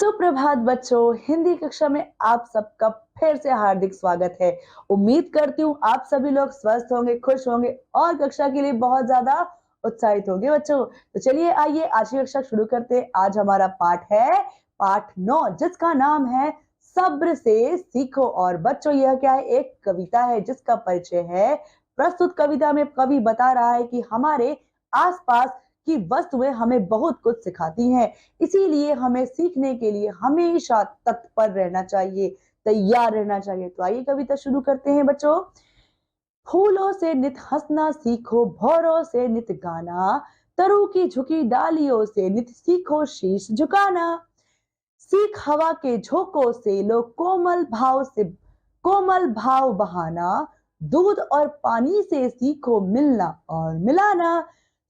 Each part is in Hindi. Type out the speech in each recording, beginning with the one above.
सुप्रभात बच्चों, हिंदी कक्षा में आप सबका फिर से हार्दिक स्वागत है। उम्मीद करती हूँ आप सभी लोग स्वस्थ होंगे, खुश होंगे और कक्षा के लिए बहुत ज्यादा उत्साहित होंगे बच्चों। तो चलिए आइए आज की कक्षा शुरू करते हैं। आज हमारा पाठ है पाठ 9 जिसका नाम है सब्र से सीखो। और बच्चों यह क्या है, एक कविता है जिसका परिचय है। प्रस्तुत कविता में कवि बता रहा है कि हमारे आसपास की वस्तुएं हमें बहुत कुछ सिखाती हैं, इसीलिए हमें सीखने के लिए हमेशा तत्पर रहना चाहिए, तैयार रहना चाहिए। तो आइए कविता शुरू करते हैं बच्चों। फूलों से नित हंसना सीखो, भौरों से नित गाना, तरु की झुकी डालियों से नित सीखो शीश झुकाना। सीख हवा के झोंकों से लो कोमल भाव बहाना, दूध और पानी से सीखो मिलना और मिलाना।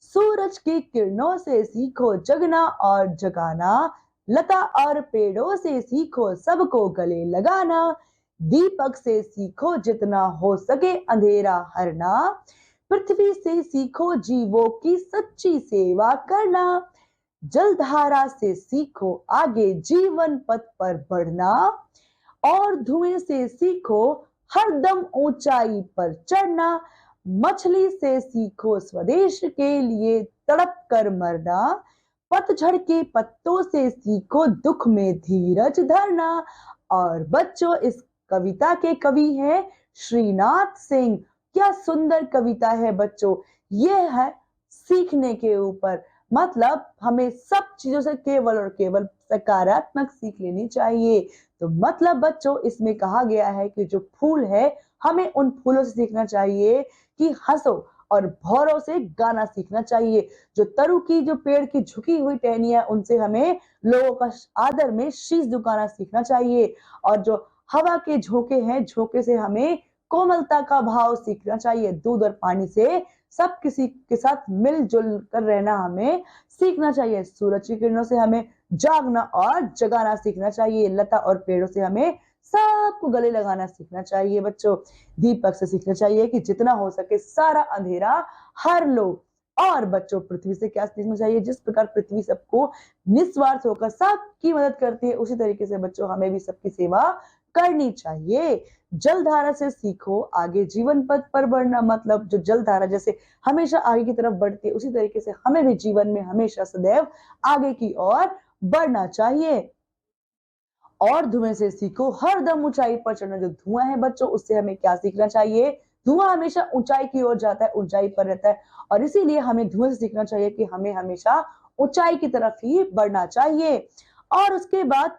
सूरज की किरणों से सीखो जगना और जगाना, लता और पेड़ों से सीखो सबको गले लगाना। दीपक से सीखो जितना हो सके अंधेरा हरना, पृथ्वी से सीखो जीवों की सच्ची सेवा करना। जलधारा से सीखो आगे जीवन पथ पर बढ़ना, और धुएं से सीखो हरदम ऊंचाई पर चढ़ना। मछली से सीखो स्वदेश के लिए तड़प कर मरना, पतझड़ के पत्तों से सीखो दुख में धीरज धरना। और बच्चों इस कविता के कवि हैं श्रीनाथ सिंह। क्या सुंदर कविता है बच्चों। यह है सीखने के ऊपर, मतलब हमें सब चीजों से केवल और केवल सकारात्मक सीख लेनी चाहिए। तो मतलब बच्चों इसमें कहा गया है कि जो फूल है हमें उन फूलों से सीखना चाहिए कि हंसो, और भौरों से गाना सीखना चाहिए। जो तरु की जो पेड़ की झुकी हुई टहनियां उनसे हमें लोगों का आदर में शीश झुकाना सीखना चाहिए। और जो हवा के झोंके हैं, झोंके से हमें कोमलता का भाव सीखना चाहिए। दूध और पानी से सब किसी के साथ मिलजुल कर रहना हमें सीखना चाहिए। सूरज की किरणों से हमें जागना और जगाना सीखना चाहिए। लता और पेड़ों से हमें सबको गले लगाना सीखना चाहिए बच्चों। दीपक से सीखना चाहिए कि जितना हो सके सारा अंधेरा हर लो। और बच्चों पृथ्वी से क्या सीखना चाहिए, जिस प्रकार पृथ्वी सबको निस्वार्थ होकर सबकी मदद करती है, उसी तरीके से बच्चों हमें भी सबकी सेवा करनी चाहिए। जलधारा से सीखो आगे जीवन पथ पर बढ़ना, मतलब जो जलधारा जैसे हमेशा आगे की तरफ बढ़ती है, उसी तरीके से हमें भी जीवन में हमेशा सदैव आगे की ओर बढ़ना चाहिए। और धुएं से सीखो हर दम ऊंचाई पर चढ़ना। जो धुआं है बच्चों उससे हमें क्या सीखना चाहिए, धुआं हमेशा ऊंचाई की ओर जाता है, ऊंचाई पर रहता है, और इसीलिए हमें धुएं से सीखना चाहिए कि हमें हमेशा ऊंचाई की तरफ ही बढ़ना चाहिए। और उसके बाद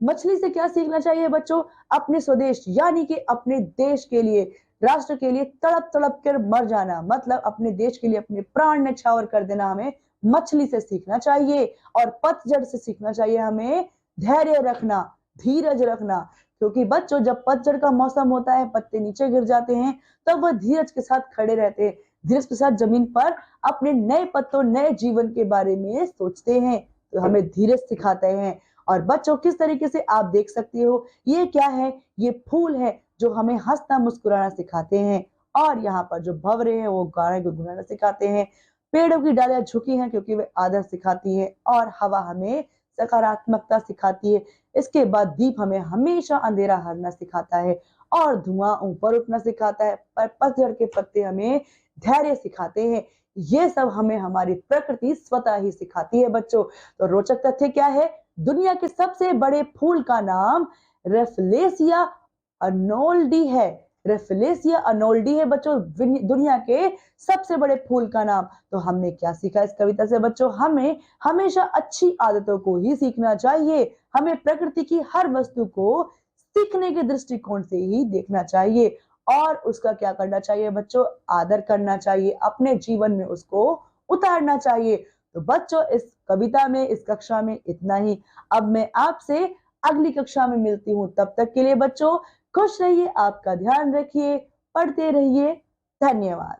मछली से क्या सीखना चाहिए बच्चों, अपने स्वदेश यानी कि अपने देश के लिए, राष्ट्र के लिए तड़प तड़प कर मर जाना, मतलब अपने देश के लिए अपने प्राण न्यौछावर कर देना हमें मछली से सीखना चाहिए। और पतझड़ से सीखना चाहिए हमें धैर्य रखना, धीरज रखना, क्योंकि बच्चों जब पतझड़ का मौसम होता है, पत्ते नीचे गिर जाते हैं, तब वह धीरज के साथ खड़े रहते हैं, धीरज के साथ जमीन पर अपने नए पत्तों नए जीवन के बारे में सोचते हैं। तो हमें धीरज सिखाते हैं। और बच्चों किस तरीके से आप देख सकते हो, ये क्या है, ये फूल है जो हमें हंसना मुस्कुराना सिखाते हैं। और यहाँ पर जो भंवरे हैं वो गाने गुनगुनाना सिखाते हैं। पेड़ों की डालियां झुकी हैं क्योंकि वे आदर सिखाती है। और हवा हमें सकारात्मकता सिखाती है। इसके बाद दीप हमें हमेशा अंधेरा हरना सिखाता है। और धुआं ऊपर उठना सिखाता है। पर पतझड़ के पत्ते हमें धैर्य सिखाते हैं। ये सब हमें हमारी प्रकृति स्वतः ही सिखाती है बच्चों। तो रोचक तथ्य क्या है, दुनिया के सबसे बड़े फूल का नाम रेफलेसिया अर्नोल्डी है। रेफलेसिया अर्नोल्डी है बच्चों दुनिया के सबसे बड़े फूल का नाम। तो हमने क्या सीखा इस कविता से बच्चों, हमें हमेशा अच्छी आदतों को ही सीखना चाहिए। हमें प्रकृति की हर वस्तु को सीखने के दृष्टिकोण से ही देखना चाहिए। और उसका क्या करना चाहिए बच्चों, आदर करना चाहिए, अपने जीवन में उसको उतारना चाहिए। तो बच्चों इस कविता में, इस कक्षा में इतना ही। अब मैं आपसे अगली कक्षा में मिलती हूँ। तब तक के लिए बच्चों खुश रहिए, आपका ध्यान रखिए, पढ़ते रहिए। धन्यवाद।